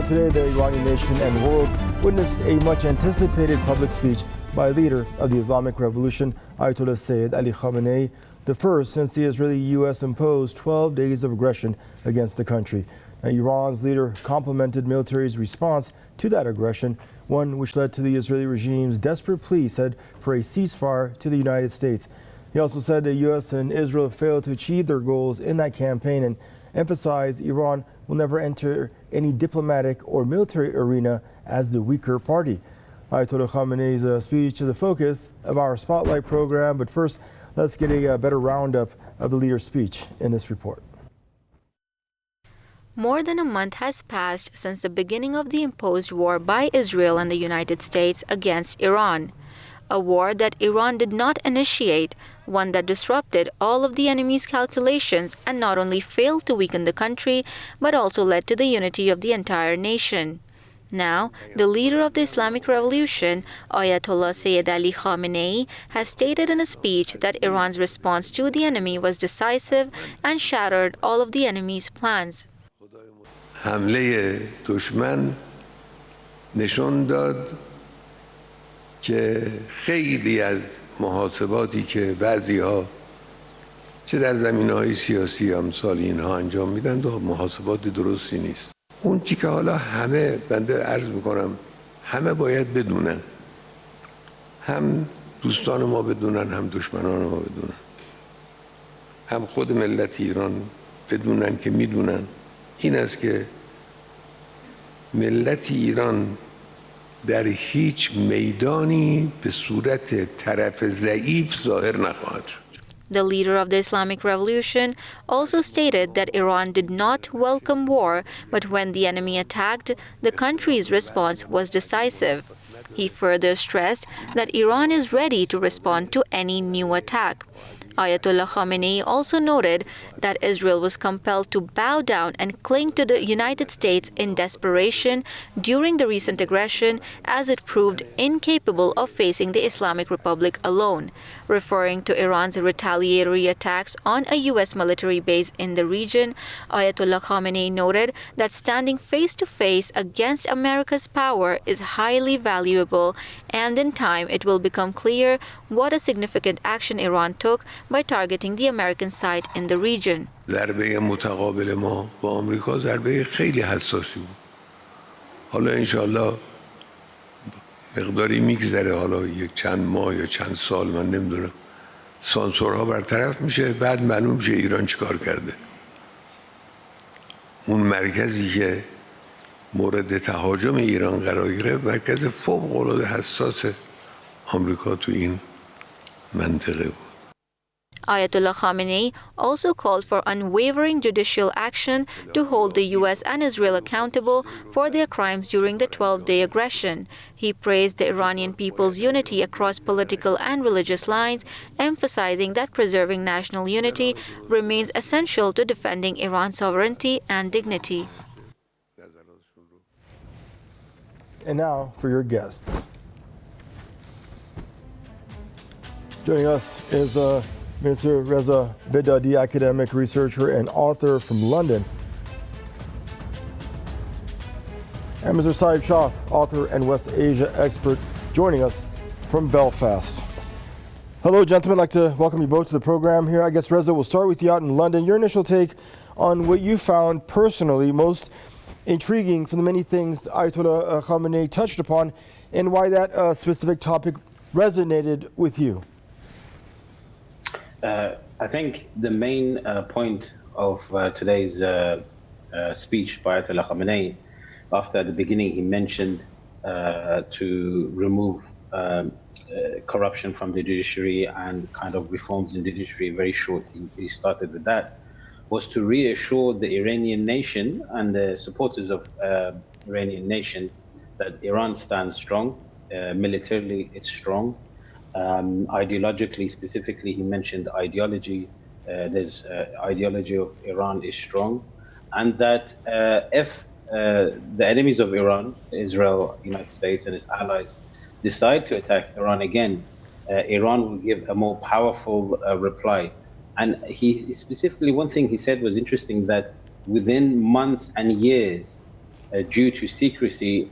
today, the Iranian nation and world witnessed a much anticipated public speech by leader of the Islamic Revolution, Ayatollah Sayyid Ali Khamenei, the first since the Israeli-U.S. imposed 12 days of aggression against the country. Now, Iran's leader complimented military's response to that aggression, one which led to the Israeli regime's desperate plea said for a ceasefire to the United States. He also said the U.S. and Israel failed to achieve their goals in that campaign and emphasized Iran will never enter any diplomatic or military arena as the weaker party. Ayatollah Khamenei's speech is the focus of our Spotlight program, but first, let's get a better roundup of the leader's speech in this report. More than a month has passed since the beginning of the imposed war by Israel and the United States against Iran. A war that Iran did not initiate, one that disrupted all of the enemy's calculations and not only failed to weaken the country, but also led to the unity of the entire nation. Now, the leader of the Islamic Revolution, Ayatollah Sayyid Ali Khamenei, has stated in a speech that Iran's response to the enemy was decisive and shattered all of the enemy's plans. حمله دشمن نشان داد که خیلی از محاسباتی که بعضی‌ها چه در زمینه‌های سیاسی امثال اینها انجام میدن و محاسبات درستی نیست. اون چی که حالا همه بنده عرض میکنم همه باید بدونن، هم دوستان ما بدونن هم دشمنان ما بدونن، هم خود ملت ایران بدونن که میدونن این است که ملت ایران در هیچ میدانی به صورت طرف ضعیف ظاهر نخواهد شد. The leader of the Islamic Revolution also stated that Iran did not welcome war, but when the enemy attacked, the country's response was decisive. He further stressed that Iran is ready to respond to any new attack. Ayatollah Khamenei also noted that Israel was compelled to bow down and cling to the United States in desperation during the recent aggression, as it proved incapable of facing the Islamic Republic alone. Referring to Iran's retaliatory attacks on a U.S. military base in the region, Ayatollah Khamenei noted that standing face-to-face against America's power is highly valuable, and in time it will become clear what a significant action Iran took by targeting the American site in the region. ضربه متقابل ما با آمریکا ضربه خیلی حساسی بود. حالا انشالله مقداری میگذره، حالا یک چند ماه یا چند سال من نمیدونم، سانسورها برطرف میشه، بعد معلوم میشه ایران چیکار کرده. اون مرکزی که مورد تهاجم ایران قرار گرفت مرکز فوق العاده حساس آمریکا تو این منطقه بود. Ayatollah Khamenei also called for unwavering judicial action to hold the U.S. and Israel accountable for their crimes during the 12-day aggression. He praised the Iranian people's unity across political and religious lines, emphasizing that preserving national unity remains essential to defending Iran's sovereignty and dignity. And now for your guests. Joining us is Mr. Reza Vedadi, academic researcher and author from London. And Mr. Saib Shah, author and West Asia expert, joining us from Belfast. Hello, gentlemen. I'd like to welcome you both to the program here. I guess, Reza, we'll start with you out in London. Your initial take on what you found personally most intriguing from the many things Ayatollah Khamenei touched upon, and why that specific topic resonated with you. I think the main point of today's speech by Ayatollah Khamenei, after at the beginning he mentioned to remove corruption from the judiciary and kind of reforms in the judiciary, very short, he started with that, was to reassure the Iranian nation and the supporters of Iranian nation that Iran stands strong, militarily it's strong. Ideologically, specifically, he mentioned ideology. There's ideology of Iran is strong, and that if the enemies of Iran, Israel, United States, and its allies, decide to attack Iran again, Iran will give a more powerful reply. And he specifically, one thing he said was interesting, that within months and years, due to secrecy,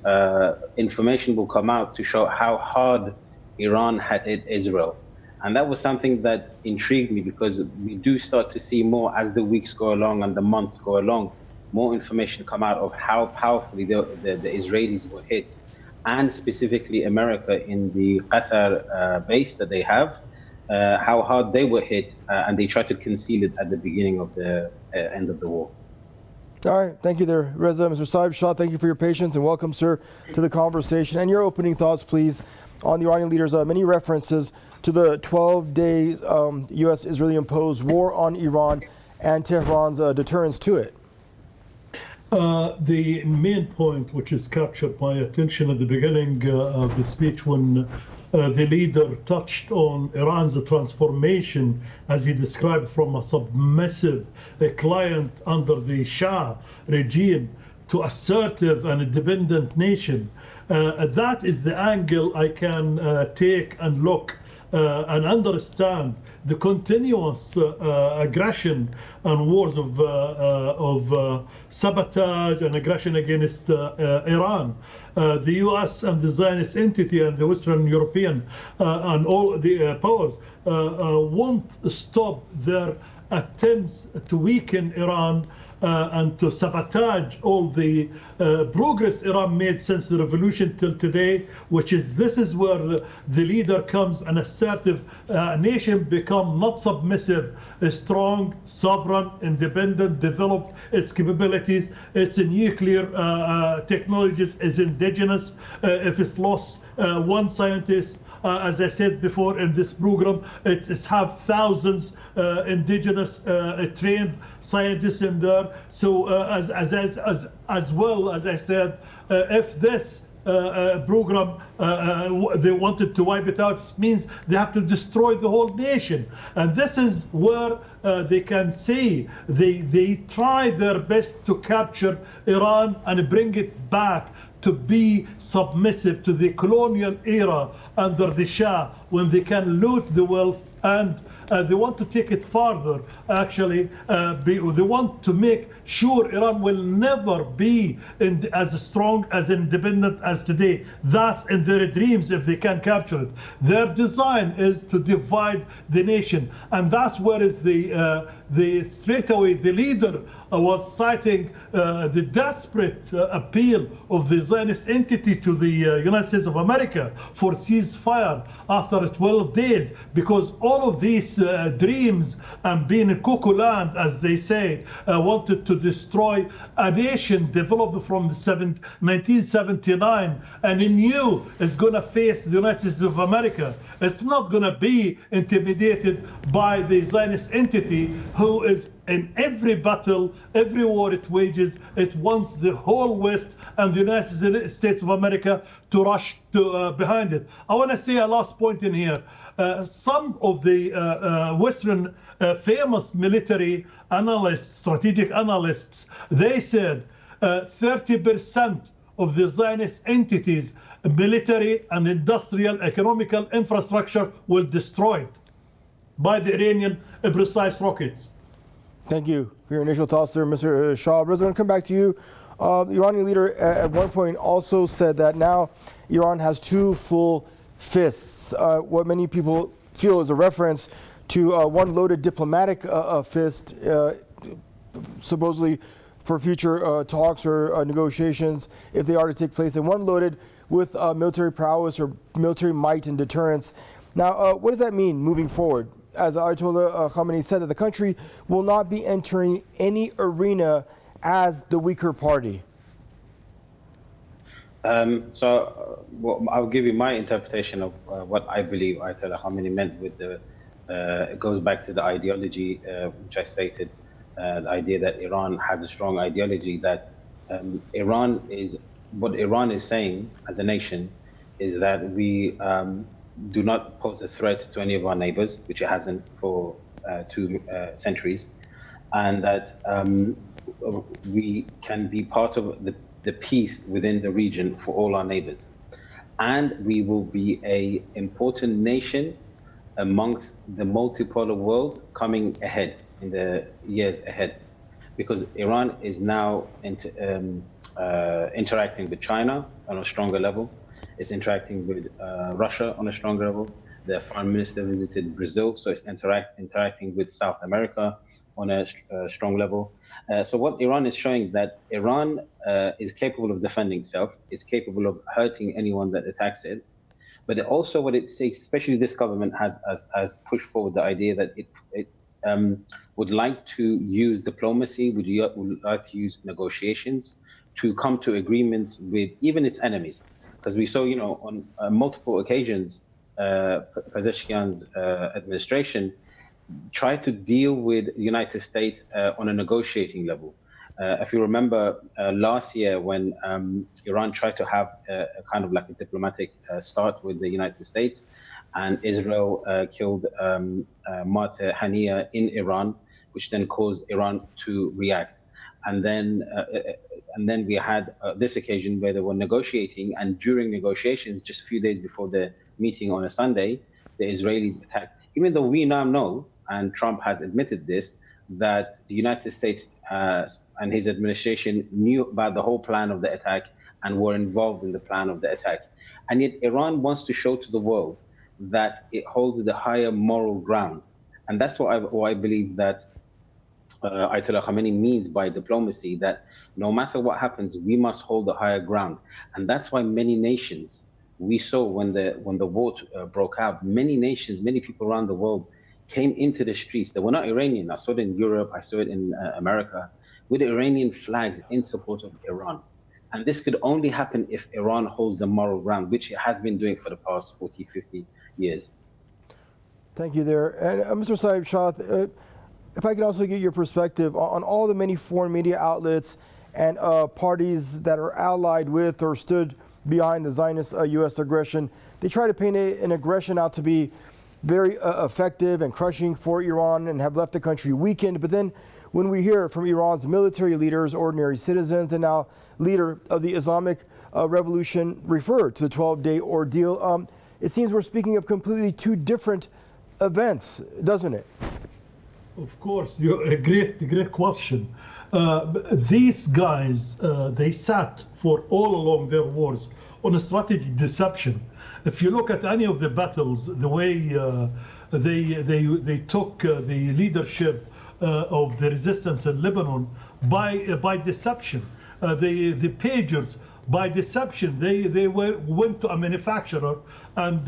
information will come out to show how hard Iran had hit Israel. And that was something that intrigued me, because we do start to see more as the weeks go along and the months go along, more information come out of how powerfully the Israelis were hit, and specifically America in the Qatar base that they have, how hard they were hit, and they tried to conceal it at the beginning of the end of the war. All right, thank you there, Reza. Mr. Saib Shah, thank you for your patience, and welcome, sir, to the conversation. And your opening thoughts, please, on the Iranian leaders' many references to the 12-day U.S.-Israeli imposed war on Iran and Tehran's deterrence to it. The main point, which has captured my attention at the beginning of the speech, when the leader touched on Iran's transformation, as he described, from a submissive client under the Shah regime to assertive and independent nation. That is the angle I can take and look and understand the continuous aggression and wars of sabotage and aggression against Iran. The US and the Zionist entity and the Western European and all the powers won't stop their attempts to weaken Iran and to sabotage all the progress Iran made since the revolution till today, this is where the leader comes, an assertive nation become not submissive, strong, sovereign, independent, developed its capabilities, its nuclear technologies is indigenous. If it's lost one scientist, as I said before in this program, it's have thousands indigenous trained scientists in there. So as well as I said, if this program they wanted to wipe it out, it means they have to destroy the whole nation. And this is where they can say they try their best to capture Iran and bring it back to be submissive to the colonial era under the Shah, when they can loot the wealth, and they want to take it further. Actually, they want to make sure Iran will never be as strong, as independent as today. That's in their dreams if they can capture it. Their design is to divide the nation, and that's where is the straight away the leader was citing the desperate appeal of the Zionist entity to the United States of America for ceasefire after 12 days, because all of these dreams and being in cuckoo land, as they say, wanted to destroy a nation developed from 1979, and he knew is going to face the United States of America. It's not going to be intimidated by the Zionist entity, who is in every battle, every war it wages, it wants the whole West and the United States of America to rush to behind it. I want to say a last point in here. Some of the Western famous military analysts, strategic analysts, they said 30% of the Zionist entities, military and industrial economical infrastructure, will destroyed by the Iranian precise rockets. Thank you for your initial thoughts there, Mr. Shah. Reza, I'm going to come back to you. The Iranian leader at one point also said that now Iran has two full fists, what many people feel is a reference to one loaded diplomatic fist, supposedly for future talks or negotiations, if they are to take place, and one loaded with military prowess or military might and deterrence. Now, what does that mean moving forward? As Ayatollah Khamenei said, that the country will not be entering any arena as the weaker party. I'll give you my interpretation of what I believe Ayatollah Khamenei meant with the. It goes back to the ideology which I stated, the idea that Iran has a strong ideology. That Iran is saying as a nation is that we do not pose a threat to any of our neighbors, which it hasn't for 2 centuries, and that we can be part of the peace within the region for all our neighbors. And we will be an important nation amongst the multipolar world coming ahead, in the years ahead. because Iran is now interacting with China on a stronger level. It's interacting with Russia on a stronger level. The foreign minister visited Brazil, so it's interacting with South America on a strong level. So what Iran is showing that Iran is capable of defending itself, is capable of hurting anyone that attacks it. But also what it says, especially this government has pushed forward the idea that it would like to use diplomacy, would like to use negotiations to come to agreements with even its enemies. Because we saw, on multiple occasions, Pezeshkian's administration tried to deal with the United States on a negotiating level. If you remember last year when Iran tried to have a kind of like a diplomatic start with the United States, and Israel killed Martyr Hania in Iran, which then caused Iran to react. And then we had this occasion where they were negotiating, and during negotiations, just a few days before the meeting on a Sunday, the Israelis attacked. Even though we now know, and Trump has admitted this, that the United States and his administration knew about the whole plan of the attack and were involved in the plan of the attack. And yet Iran wants to show to the world that it holds the higher moral ground. And that's what I believe that Ayatollah Khamenei means by diplomacy, that no matter what happens, we must hold the higher ground. And that's why many nations, we saw when the war broke out, many nations, many people around the world came into the streets. They were not Iranian. I saw it in Europe, I saw it in America, with Iranian flags in support of Iran. And this could only happen if Iran holds the moral ground, which it has been doing for the past 40, 50 years. Thank you there. And Mr. Saib Shah, if I could also get your perspective on all the many foreign media outlets and parties that are allied with or stood behind the Zionist U.S. aggression. They try to paint an aggression out to be very effective and crushing for Iran and have left the country weakened. But then when we hear from Iran's military leaders, ordinary citizens, and now leader of the Islamic Revolution refer to the 12-day ordeal, it seems we're speaking of completely two different events, doesn't it? Of course, a great question. These guys, they sat for all along their wars on a strategic deception. If you look at any of the battles, the way they took the leadership of the resistance in Lebanon by deception, the pagers. By deception, they went to a manufacturer and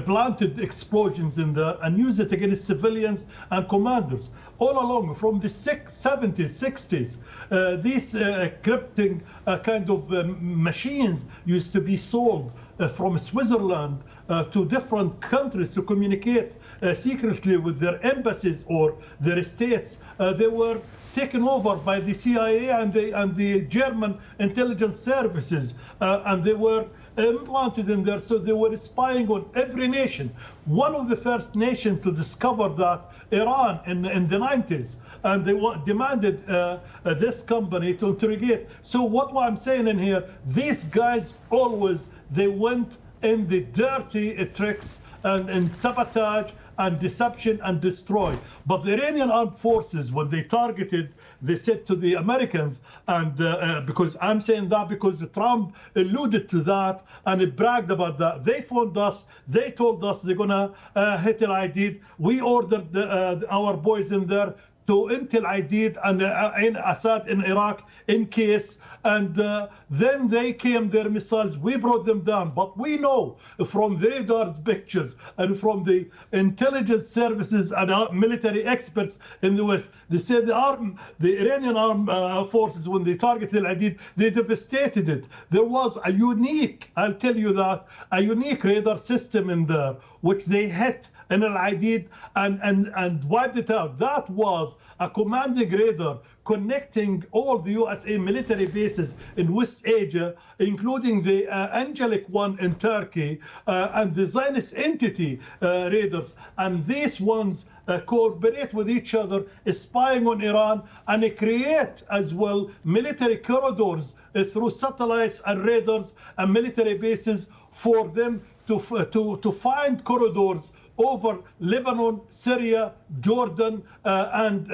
planted explosions in there and used it against civilians and commanders. All along, from the 70s, 60s, these encrypting kind of machines used to be sold from Switzerland to different countries to communicate secretly with their embassies or their states. They were taken over by the CIA and the German intelligence services, and they were implanted in there, so they were spying on every nation. One of the first nations to discover that, Iran, in the 90s, and they demanded this company to interrogate. So what I'm saying in here, these guys always, they went in the dirty tricks and sabotage and deception and destroy. But the Iranian armed forces, when they targeted, they said to the Americans, and because I'm saying that because Trump alluded to that and he bragged about that. They phoned us, they told us they're gonna hit al-Aidid. We ordered our boys in there to Intel Aidid and in Assad in Iraq in case, and then they came their missiles, we brought them down. But we know from the radar's pictures and from the intelligence services and military experts in the West, they said the Iranian armed forces, when they targeted Al-Aidid, they devastated it. There was a unique, I'll tell you that, a unique radar system in there, which they hit in Al-Aidid and wiped it out. That was a commanding radar connecting all the USA military bases in West Asia, including the Angelic one in Turkey, and the Zionist entity radars. And these ones cooperate with each other, spying on Iran, and they create as well military corridors through satellites and radars and military bases for them to find corridors over Lebanon, Syria, Jordan, and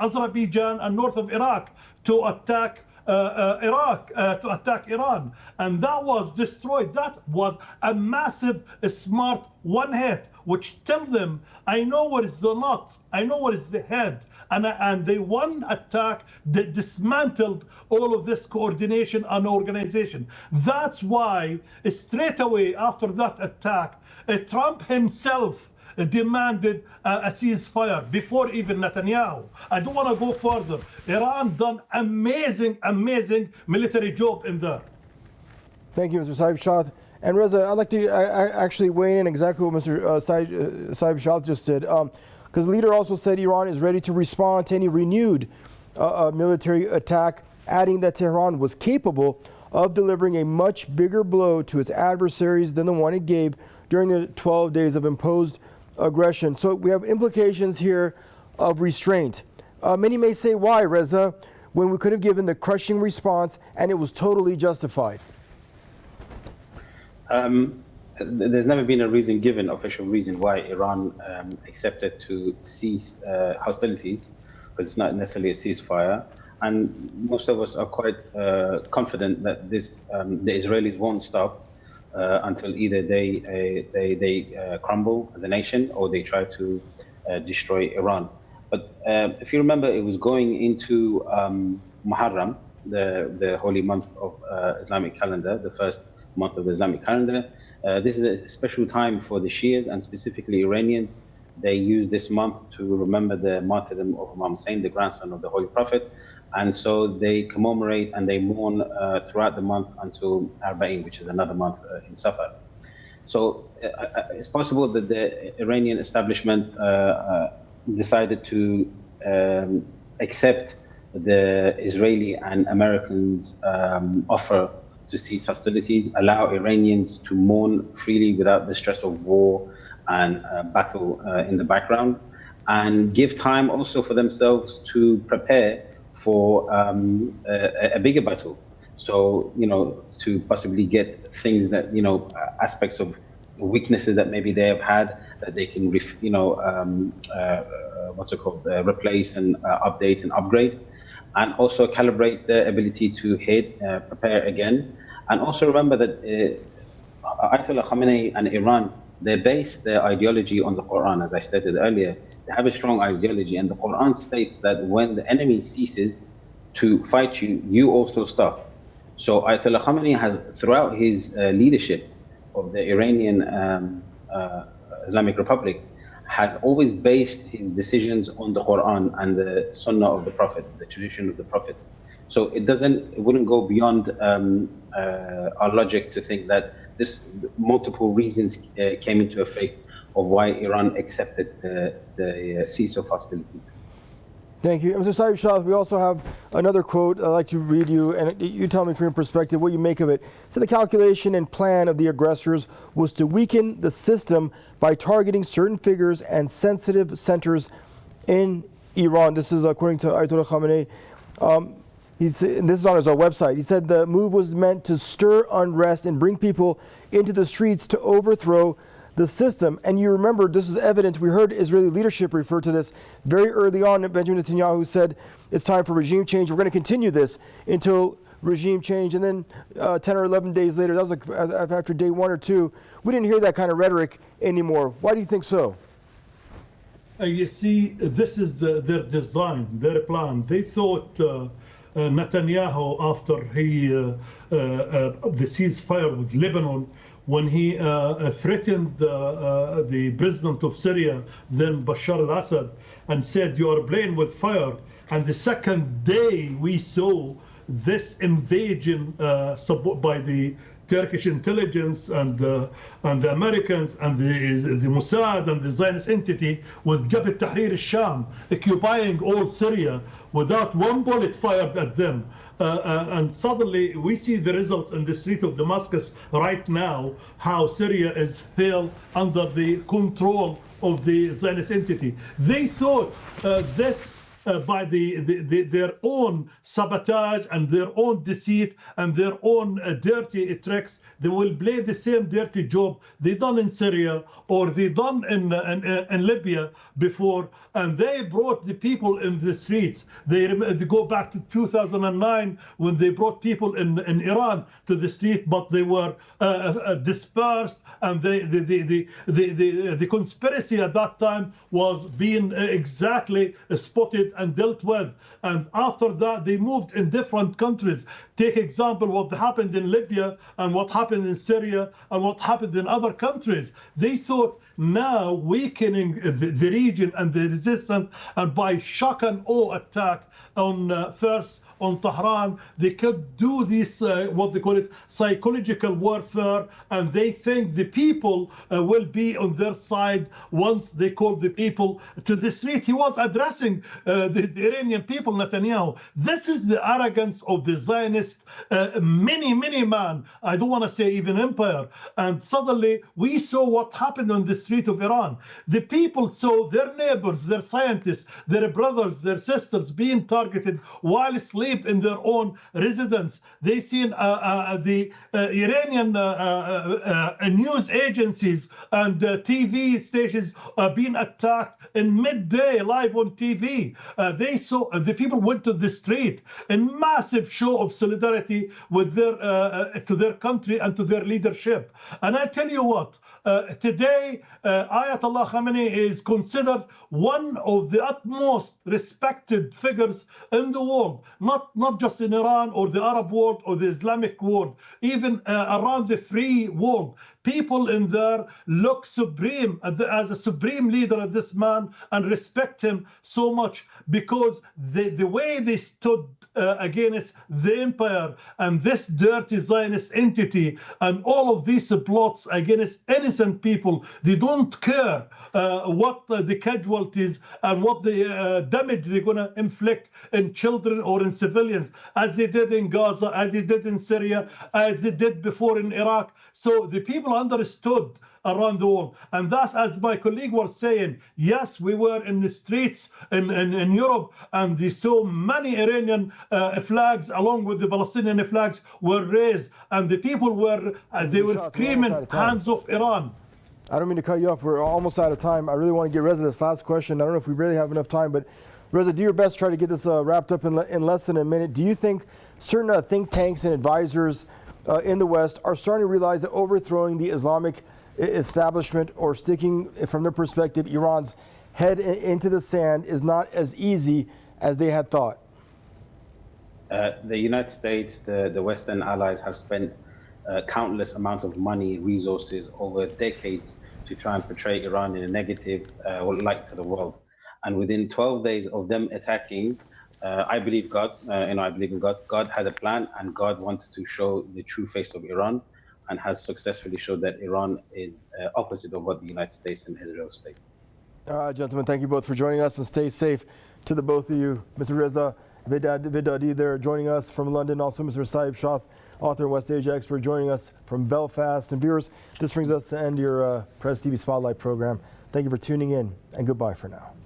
Azerbaijan, and north of Iraq to attack to attack Iran, and that was destroyed. That was a massive, smart one hit, which tell them, I know what is the nut, I know what is the head, and they one attack that dismantled all of this coordination and organization. That's why straight away after that attack, Trump himself demanded a ceasefire before even Netanyahu. I don't want to go further. Iran done amazing military job in there. Thank you, Mr. Saib Shah. And Reza, I'd like to actually weigh in exactly what Mr. Saib Shah just said. Because the leader also said Iran is ready to respond to any renewed military attack, adding that Tehran was capable of delivering a much bigger blow to its adversaries than the one it gave during the 12 days of imposed aggression. So we have implications here of restraint. Many may say, why, Reza, when we could have given the crushing response and it was totally justified? There's never been a reason given, official reason, why Iran accepted to cease hostilities, because it's not necessarily a ceasefire. And most of us are quite confident that this the Israelis won't stop until either they crumble as a nation or they try to destroy Iran. But if you remember, it was going into Muharram, the holy month of Islamic calendar, the first month of the Islamic calendar. This is a special time for the Shias, and specifically Iranians. They use this month to remember the martyrdom of Imam Hussein, the grandson of the Holy Prophet. And so they commemorate and they mourn throughout the month until Arba'in, which is another month in Safar. So it's possible that the Iranian establishment decided to accept the Israeli and Americans' offer to cease hostilities, allow Iranians to mourn freely without the stress of war and battle in the background, and give time also for themselves to prepare for a bigger battle. So, to possibly get things that, aspects of weaknesses that maybe they have had, that they can, replace and update and upgrade. And also calibrate the ability to hit, prepare again. And also remember that Ayatollah Khamenei and Iran, they base their ideology on the Quran, as I stated earlier. They have a strong ideology, and the Quran states that when the enemy ceases to fight you, you also stop. So Ayatollah Khamenei has, throughout his leadership of the Iranian Islamic Republic, has always based his decisions on the Quran and the Sunnah of the Prophet, the tradition of the Prophet. So it wouldn't go beyond our logic to think that this multiple reasons came into effect of why Iran accepted the cease of hostilities. Thank you. Mr. Saib Shah, we also have another quote I'd like to read you, and you tell me from your perspective what you make of it. So the calculation and plan of the aggressors was to weaken the system by targeting certain figures and sensitive centers in Iran. This is according to Ayatollah Khamenei. And this is on his website. He said the move was meant to stir unrest and bring people into the streets to overthrow the system. And you remember, this is evident. We heard Israeli leadership refer to this very early on. Benjamin Netanyahu said it's time for regime change. We're going to continue this until regime change. And then 10 or 11 days later, that was like after day 1 or 2, we didn't hear that kind of rhetoric anymore. Why do you think so? You see, this is their design, their plan. They thought Netanyahu, after the ceasefire with Lebanon, when he threatened the president of Syria, then Bashar al-Assad, and said, you are playing with fire. And the second day we saw this invasion by the Turkish intelligence and the Americans and the Mossad and the Zionist entity with Jabhat Tahrir al-Sham occupying all Syria without one bullet fired at them. And suddenly we see the results in the street of Damascus right now, how Syria is still under the control of the Zionist entity. They thought this by their own sabotage and their own deceit and their own dirty tricks. They will play the same dirty job they done in Syria or they done in Libya before, and they brought the people in the streets. They go back to 2009 when they brought people in Iran to the street, but they were dispersed, and the conspiracy at that time was being exactly spotted and dealt with. And after that, they moved in different countries. Take example what happened in Libya and what happened in Syria and what happened in other countries. They thought now weakening the region and the resistance, and by shock and awe attack on first on Tehran, they could do this, what they call it, psychological warfare, and they think the people will be on their side once they call the people to the street. He was addressing the Iranian people, Netanyahu. This is the arrogance of the Zionist mini man. I don't want to say even empire. And suddenly we saw what happened on the street of Iran. The people saw their neighbors, their scientists, their brothers, their sisters being targeted while asleep in their own residence. They seen the Iranian news agencies and TV stations being attacked in midday live on TV. They saw the people went to the street in massive show of solidarity with their to their country and to their leadership. And I tell you what, today Ayatollah Khamenei is considered one of the utmost respected figures in the world, not just in Iran or the Arab world or the Islamic world, even around the free world. People in there look supreme as a supreme leader of this man and respect him so much because the way they stood against the empire and this dirty Zionist entity and all of these plots against innocent people. They don't care what the casualties and what the damage they're going to inflict in children or in civilians, as they did in Gaza, as they did in Syria, as they did before in Iraq. So the people understood around the world. And that's, as my colleague was saying, yes, we were in the streets in Europe, and they saw many Iranian flags along with the Palestinian flags were raised, and the people were screaming, hands off Iran. I don't mean to cut you off. We're almost out of time. I really want to get Reza this last question. I don't know if we really have enough time, but Reza, do your best to try to get this wrapped up in less than a minute. Do you think certain think tanks and advisors in the West are starting to realize that overthrowing the Islamic establishment or sticking, from their perspective, Iran's head into the sand is not as easy as they had thought? The United States, the Western allies have spent countless amounts of money, resources over decades to try and portray Iran in a negative light to the world. And within 12 days of them attacking, I believe God, I believe in God. God had a plan, and God wanted to show the true face of Iran, and has successfully showed that Iran is opposite of what the United States and Israel state. All right, gentlemen, thank you both for joining us, and stay safe to the both of you. Mr. Reza Vedadi there joining us from London, also Mr. Saib Shah, author and West Asia expert, joining us from Belfast. And viewers, this brings us to the end of your Press TV Spotlight program. Thank you for tuning in, and goodbye for now.